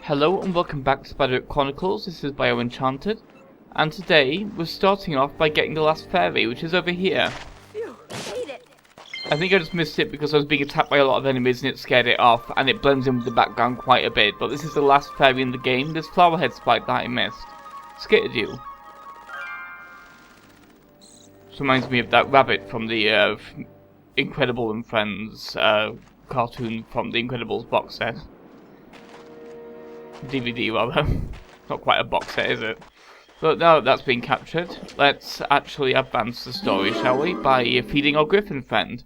Hello and welcome back to Spiderwick Chronicles. This is Bio Enchanted, and today we're starting off by getting the last fairy, which is over here. Phew, ate it. I think I just missed it because I was being attacked by a lot of enemies and it scared it off, and it blends in with the background quite a bit, but this is the last fairy in the game. This flowerhead spike that I missed. Scared you. This reminds me of that rabbit from the Incredible and Friends cartoon from the Incredibles box set. DVD rather. Not quite a box set, is it? But now that that's been captured, let's actually advance the story, shall we? By feeding our Griffin friend.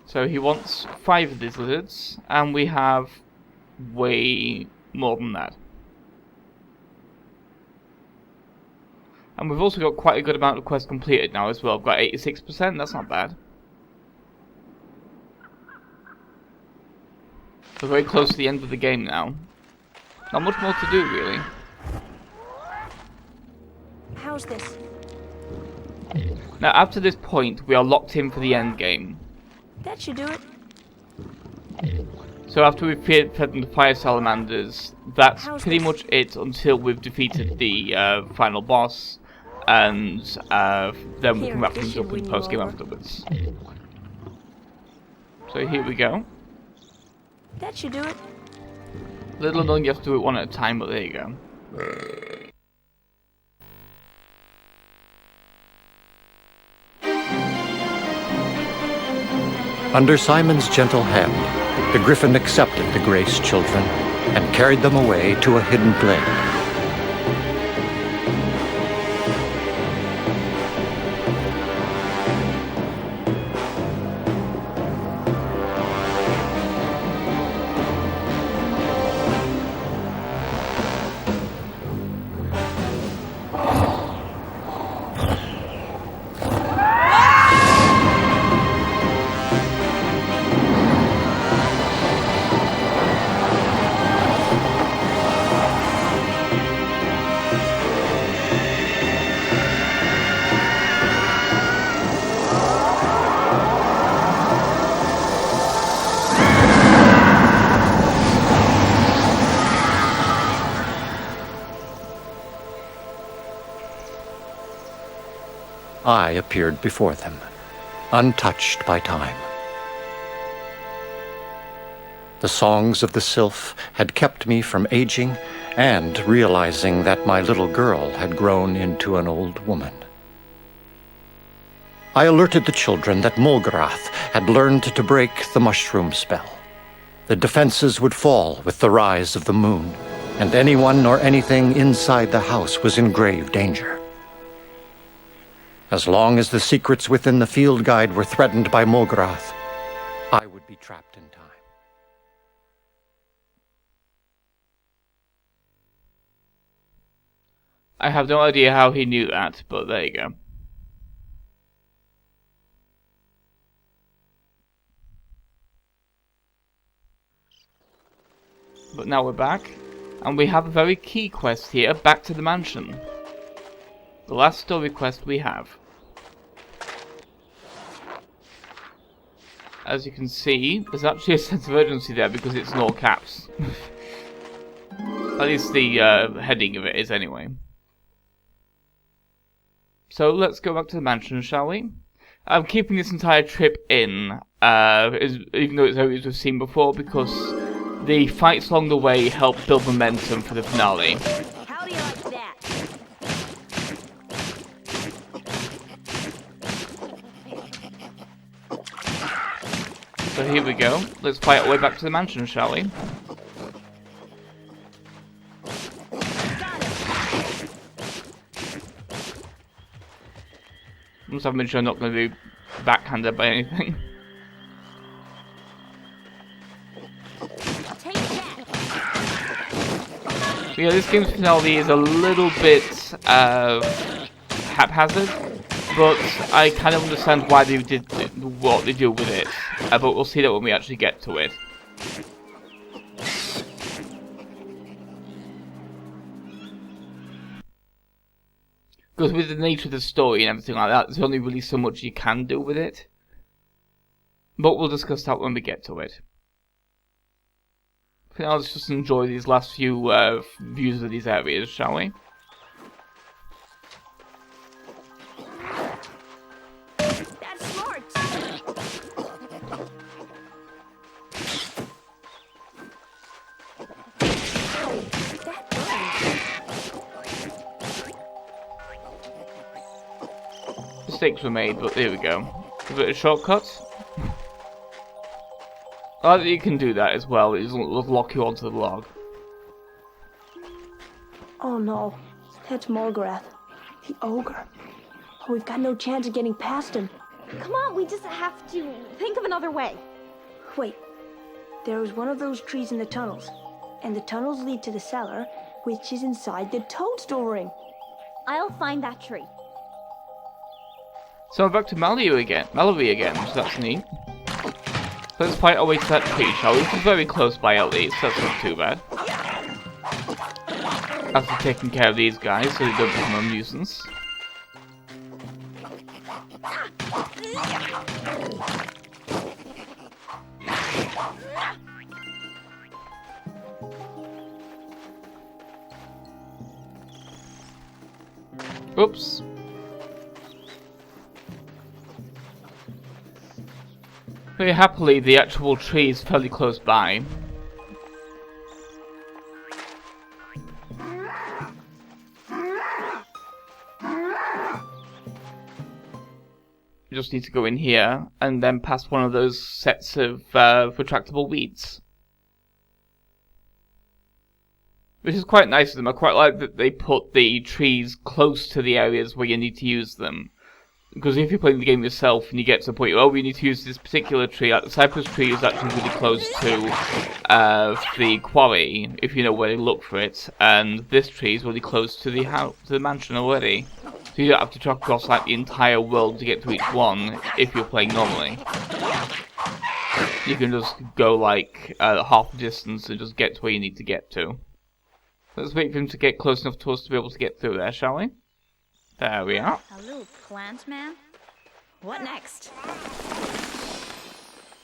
So he wants 5 of these lizards, and we have way more than that. And we've also got quite a good amount of quests completed now as well. I've got 86%, that's not bad. We're very close to the end of the game now. Not much more to do, really. How's this? Now, after this point, we are locked in for the end game. That should do it. So after we've fed the fire salamanders, that's pretty much it until we've defeated the final boss, and then we can wrap things up in post-game afterwards. So here we go. That should do it. Little annoying, you have to do it one at a time, but there you go. Under Simon's gentle hand, the Griffin accepted the Grace children and carried them away to a hidden glade. I appeared before them, untouched by time. The songs of the sylph had kept me from aging and realizing that my little girl had grown into an old woman. I alerted the children that Mulgarath had learned to break the mushroom spell. The defenses would fall with the rise of the moon, and anyone or anything inside the house was in grave danger. As long as the secrets within the field guide were threatened by Mulgarath, I would be trapped in time. I have no idea how he knew that, but there you go. But now we're back, and we have a very key quest here, back to the mansion. The last story quest we have. As you can see, there's actually a sense of urgency there because it's in all caps. At least the heading of it is anyway. So let's go back to the mansion, shall we? I'm keeping this entire trip in, even though it's areas we've seen before, because the fights along the way help build momentum for the finale. How do you like that? So here we go. Let's fight our way back to the mansion, shall we? Once I've been sure I'm not going to be backhanded by anything. Take that. So yeah, this game's finale is a little bit haphazard, but I kind of understand why they did what they do with it. But we'll see that when we actually get to it. Because with the nature of the story and everything like that, there's only really so much you can do with it. But we'll discuss that when we get to it. For now, let's just enjoy these last few views of these areas, shall we? That's smart. Mistakes were made, but there we go. A bit of shortcuts. I like that you can do that as well. It doesn't lock you onto the log. Oh no, that's Mulgarath, the ogre. Oh, we've got no chance of getting past him. Come on, we just have to think of another way. Wait, there was one of those trees in the tunnels, and the tunnels lead to the cellar, which is inside the toadstool ring. I'll find that tree. So we're back to Mallory again, so that's neat. Let's fight our way to that tree, shall we? Which is very close by at least, that's not too bad. After taking care of these guys so they don't become a nuisance. Oops. Very happily, the actual tree is fairly close by. You just need to go in here and then past one of those sets of retractable weeds. Which is quite nice of them. I quite like that they put the trees close to the areas where you need to use them. Because if you're playing the game yourself and you get to the point, oh, we need to use this particular tree, like the cypress tree is actually really close to the quarry, if you know where to look for it, and this tree is really close to the house, to the mansion already. So you don't have to track across like the entire world to get to each one if you're playing normally. You can just go like half the distance and just get to where you need to get to. Let's wait for him to get close enough to us to be able to get through there, shall we? There we are. Hello, plant man. What next?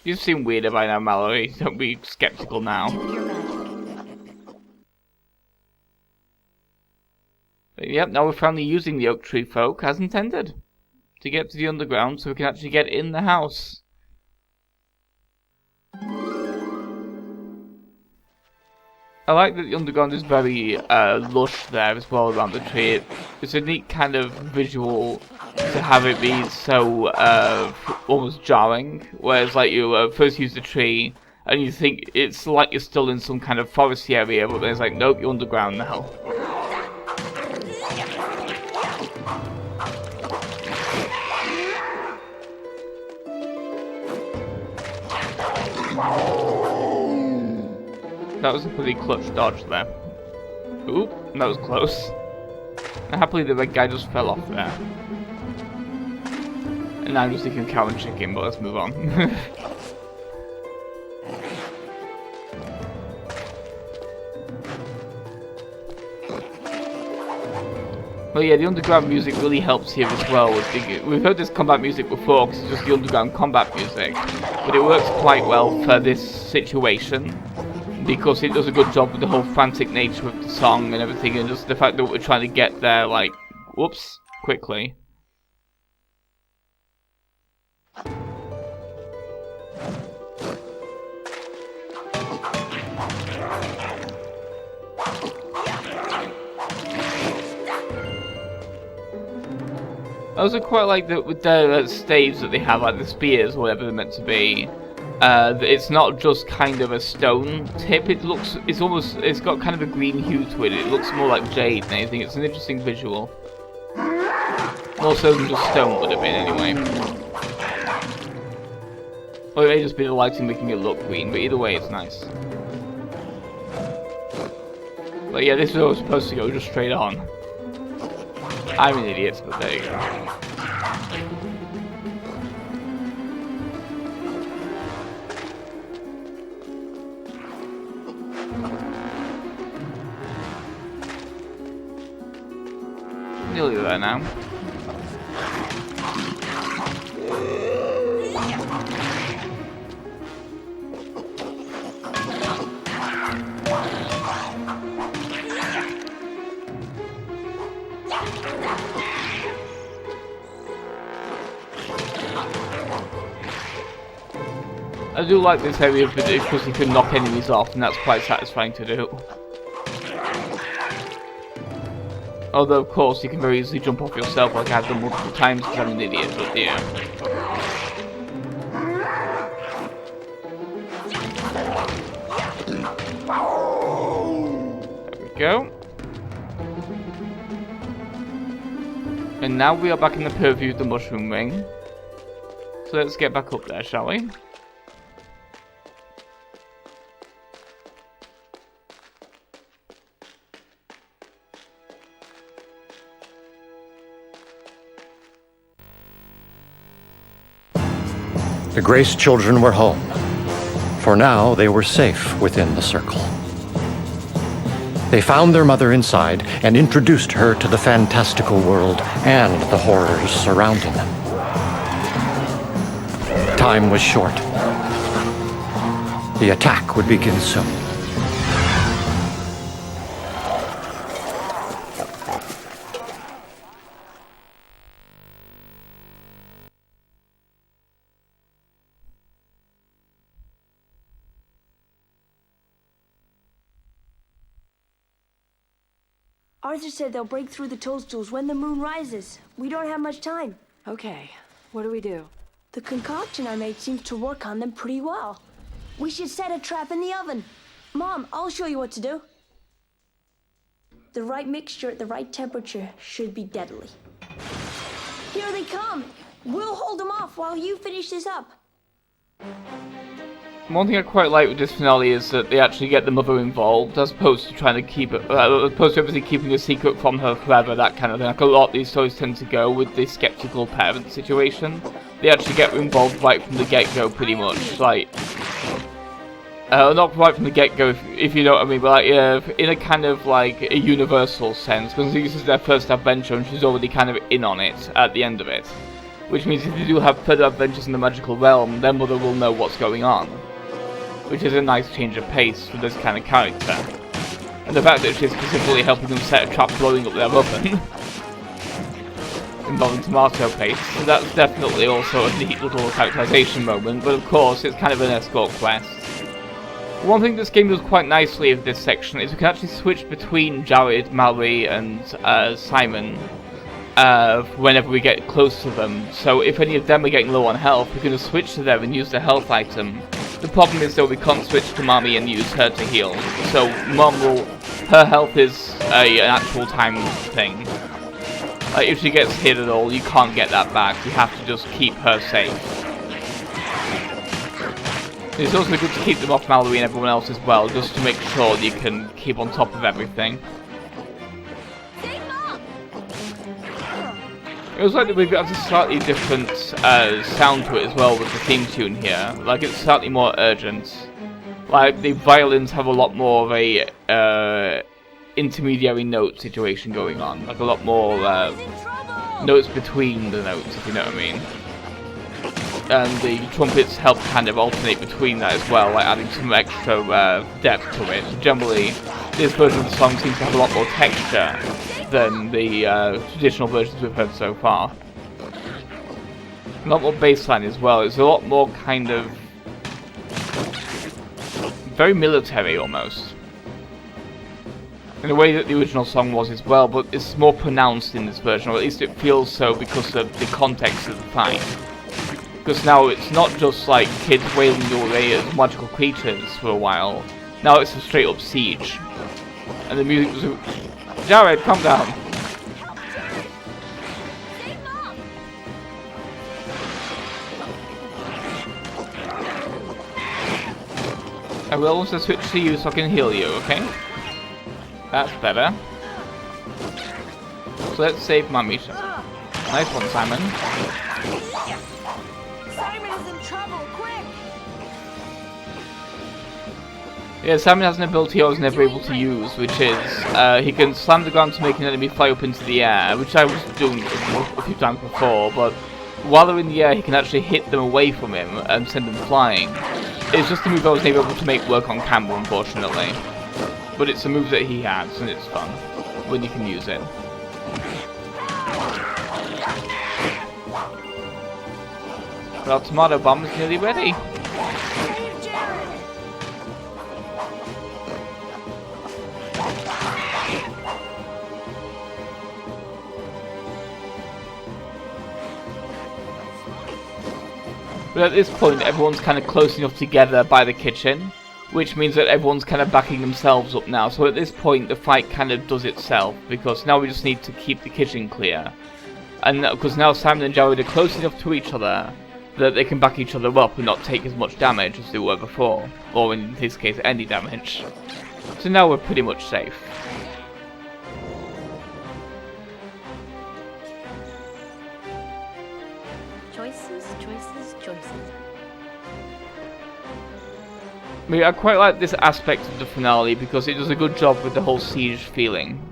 You seem weirder by now, Mallory. Don't be skeptical now. Your magic. But yep, now we're finally using the oak tree folk as intended. To get to the underground so we can actually get in the house. I like that the underground is very lush there as well around the tree. It's a neat kind of visual to have it be so almost jarring. Whereas like you first use the tree and you think it's like you're still in some kind of foresty area, but then it's like, nope, you're underground now. That was a pretty clutch dodge there. Oop, that was close. And happily the red guy just fell off there. And now I'm just thinking cow and chicken, but let's move on. Well, yeah, the underground music really helps here as well. We've heard this combat music before, because it's just the underground combat music. But it works quite well for this situation. Because it does a good job with the whole frantic nature of the song and everything, and just the fact that we're trying to get there, like, whoops, quickly. I also quite like that with the staves that they have, like the spears, or whatever they're meant to be. It's not just kind of a stone tip. It's got kind of a green hue to it. It looks more like jade than anything. It's an interesting visual. More so than just stone would have been anyway. Or it may just be the lighting making it look green, but either way it's nice. But yeah, this was supposed to go just straight on. I'm an idiot, but there you go. nearly there now. I do like this area because you can knock enemies off, and that's quite satisfying to do. Although, of course, you can very easily jump off yourself like I've done multiple times because I'm an idiot, but yeah. There we go. And now we are back in the purview of the mushroom ring. So let's get back up there, shall we? The Grace children were home. For now, they were safe within the circle. They found their mother inside and introduced her to the fantastical world and the horrors surrounding them. Time was short. The attack would begin soon. Arthur said they'll break through the toadstools when the moon rises. We don't have much time. Okay, what do we do? The concoction I made seems to work on them pretty well. We should set a trap in the oven. Mom, I'll show you what to do. The right mixture at the right temperature should be deadly. Here they come. We'll hold them off while you finish this up. One thing I quite like with this finale is that they actually get the mother involved, as opposed to trying to keep it, as opposed to obviously keeping a secret from her forever, that kind of thing. Like a lot of these stories tend to go with the skeptical parent situation. They actually get involved right from the get-go, pretty much. Like, not right from the get-go, if you know what I mean, but like, in a kind of like a universal sense, because this is their first adventure and she's already kind of in on it at the end of it. Which means if you do have further adventures in the magical realm, then mother will know what's going on. Which is a nice change of pace for this kind of character. And the fact that she's specifically helping them set a trap blowing up their oven involving tomato paste, so that's definitely also a neat little characterization moment, but of course it's kind of an escort quest. One thing this game does quite nicely with this section is you can actually switch between Jared, Mallory and Simon whenever we get close to them. So if any of them are getting low on health, we can just switch to them and use the health item. The problem is though we can't switch to Mommy and use her to heal. So her health is an actual time thing. If she gets hit at all, you can't get that back. You have to just keep her safe. It's also good to keep them off Mallory and everyone else as well, just to make sure you can keep on top of everything. It was like the movie has a slightly different sound to it as well with the theme tune here. Like, it's slightly more urgent. Like, the violins have a lot more of a intermediary note situation going on. Like, a lot more notes between the notes, if you know what I mean. And the trumpets help kind of alternate between that as well, like adding some extra depth to it. Generally, this version of the song seems to have a lot more texture than the traditional versions we've heard so far. A lot more bassline as well. It's a lot more kind of very military almost, in a way that the original song was as well, but it's more pronounced in this version, or at least it feels so because of the context of the fight. Because now it's not just like kids wailing away as magical creatures for a while. Now it's a straight up siege. And the music was... Jared, calm down. I will also switch to you so I can heal you, okay? That's better. So let's save Mummy. Nice one, Simon. Simon is in trouble, quick! Yeah, Simon has an ability I was never able to use, which is he can slam the ground to make an enemy fly up into the air, which I was doing a few times before, but while they're in the air he can actually hit them away from him and send them flying. It's just a move I was never able to make work on camera, unfortunately. But it's a move that he has, and it's fun when you can use it. But our tomato bomb is nearly ready. But at this point, everyone's kind of close enough together by the kitchen, which means that everyone's kind of backing themselves up now. So at this point, the fight kind of does itself, because now we just need to keep the kitchen clear. And because now Simon and Jared are close enough to each other that they can back each other up and not take as much damage as they were before. Or in this case, any damage. So now we're pretty much safe. Choices, choices, choices. I mean, I quite like this aspect of the finale because it does a good job with the whole siege feeling.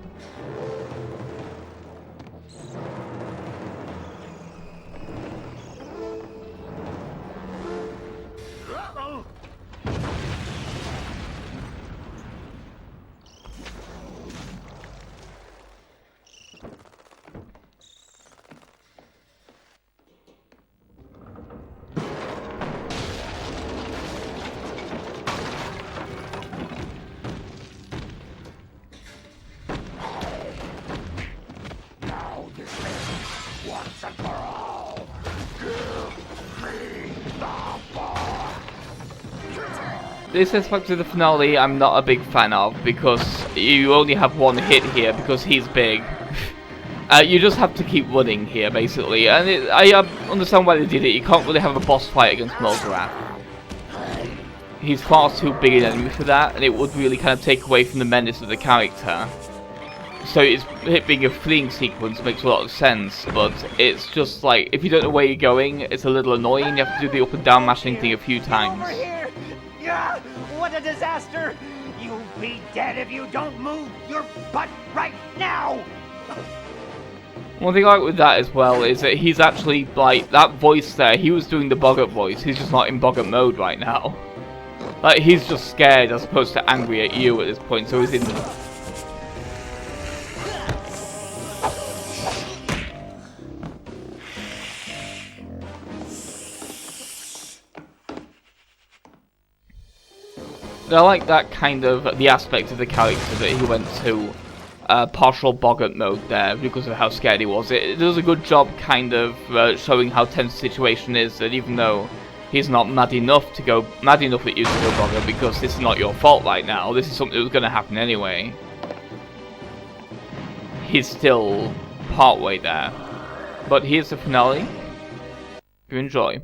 This aspect of the finale I'm not a big fan of because you only have one hit here because he's big. You just have to keep running here basically, and I understand why they did it. You can't really have a boss fight against Mulgarath. He's far too big an enemy for that, and it would really kind of take away from the menace of the character. So it being a fleeing sequence makes a lot of sense, but it's just like, if you don't know where you're going, it's a little annoying. You have to do the up and down mashing thing a few times. Over here! Yeah, what a disaster! You'll be dead if you don't move your butt right now! One thing I like with that as well is that he's actually, like, that voice there, he was doing the Boggart voice, he's just not in Boggart mode right now. Like, he's just scared as opposed to angry at you at this point, so he's in... I like that kind of, the aspect of the character that he went to partial Boggart mode there because of how scared he was. It does a good job kind of showing how tense the situation is, that even though he's not mad enough at you to go Boggart because this is not your fault right now, this is something that was going to happen anyway. He's still part way there. But here's the finale. You enjoy.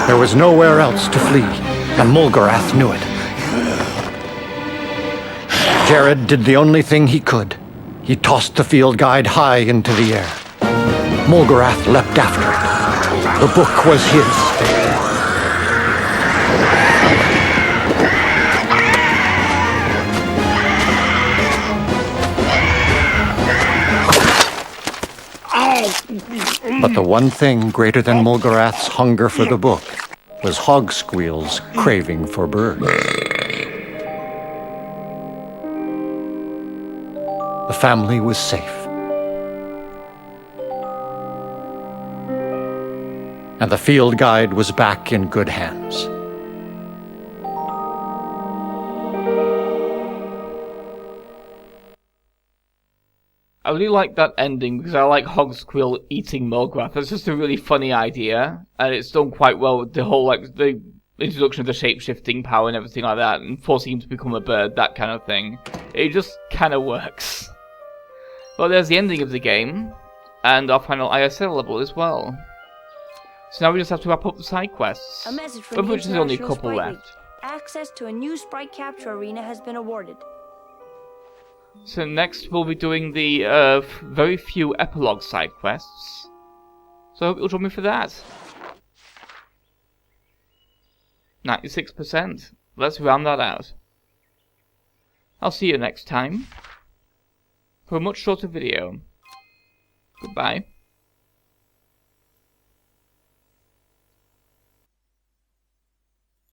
There was nowhere else to flee, and Mulgarath knew it. Jared did the only thing he could. He tossed the field guide high into the air. Mulgarath leapt after it. The book was his. But the one thing greater than Mulgarath's hunger for the book was Hogsqueal's craving for birds. The family was safe. And the field guide was back in good hands. I really like that ending because I like Hogsquill eating Mulgarath. That's just a really funny idea, and it's done quite well with the whole, like, the introduction of the shape-shifting power and everything like that, and forcing him to become a bird, that kind of thing. It just kind of works. Well, there's the ending of the game, and our final ISL level as well. So now we just have to wrap up the side quests, A message from of the which there's only a International couple Sprite left. League. Access to a new sprite capture arena has been awarded. So next we'll be doing the very few epilogue side quests. So I hope you'll join me for that. 96%. Let's round that out. I'll see you next time for a much shorter video. Goodbye.